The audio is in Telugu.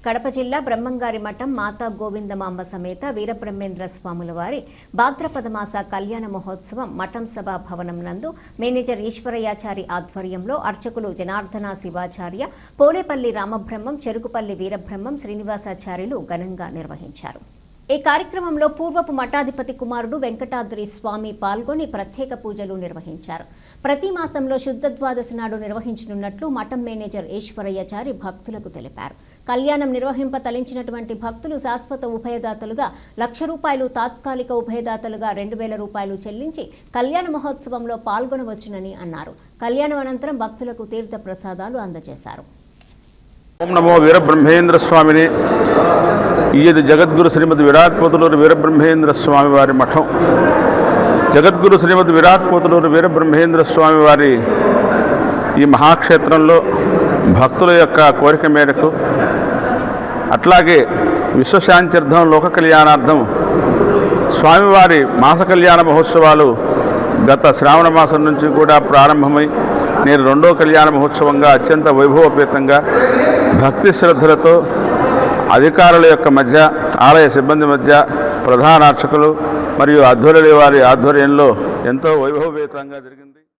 కడప జిల్లా బ్రహ్మంగారి మఠం మాతా గోవిందమాంబ సమేత వీరబ్రహ్మేంద్ర స్వాముల వారి భాద్రపద మాస కళ్యాణ మహోత్సవం మఠం సభా భవనం నందు మేనేజర్ ఈశ్వరయాచారి ఆధ్వర్యంలో అర్చకులు జనార్దన శివాచార్య, పోలేపల్లి రామబ్రహ్మం, చెరుకుపల్లి వీరబ్రహ్మం, శ్రీనివాసాచార్యులు ఘనంగా నిర్వహించారు. ఈ కార్యక్రమంలో పూర్వపు మఠాధిపతి కుమారుడు వెంకటాద్రి స్వామి పాల్గొని ప్రత్యేక పూజలు నిర్వహించారు. ప్రతి మాసంలో శుద్ధ ద్వాదశి నాడు నిర్వహించనున్నట్లు మఠం మేనేజర్ ఈశ్వరయ్యాచారి భక్తులకు తెలిపారు. కళ్యాణం నిర్వహింప తలించినటువంటి భక్తులు శాశ్వత ఉభయదాతలుగా ₹1,00,000, తాత్కాలిక ఉభయదాతలుగా ₹2,000 చెల్లించి కళ్యాణ మహోత్సవంలో పాల్గొనవచ్చునని అన్నారు. కళ్యాణం అనంతరం భక్తులకు తీర్థ ప్రసాదాలు అందజేశారు. ఓం నమో వీరబ్రహ్మేంద్ర స్వామిని. ఇది జగద్గురు శ్రీమద్ విరాట్ పోతులూరు వీరబ్రహ్మేంద్ర స్వామి వారి మఠం. జగద్గురు శ్రీమద్ విరాట్ పోతులూరు వీరబ్రహ్మేంద్ర స్వామి వారి ఈ మహాక్షేత్రంలో భక్తుల యొక్క కోరిక మేరకు, అట్లాగే విశ్వశాంత్యర్థం, లోక కళ్యాణార్థం స్వామివారి మాస కళ్యాణ మహోత్సవాలు గత శ్రావణ మాసం నుంచి కూడా ప్రారంభమై నేడు రెండో కళ్యాణ మహోత్సవంగా అత్యంత వైభవోపేతంగా భక్తి శ్రద్ధలతో అధికారుల యొక్క మధ్య, ఆలయ సిబ్బంది మధ్య, ప్రధాన అర్చకులు మరియు అధ్వర్యుల వారి ఆధ్వర్యంలో ఎంతో వైభవోపేతంగా జరిగింది.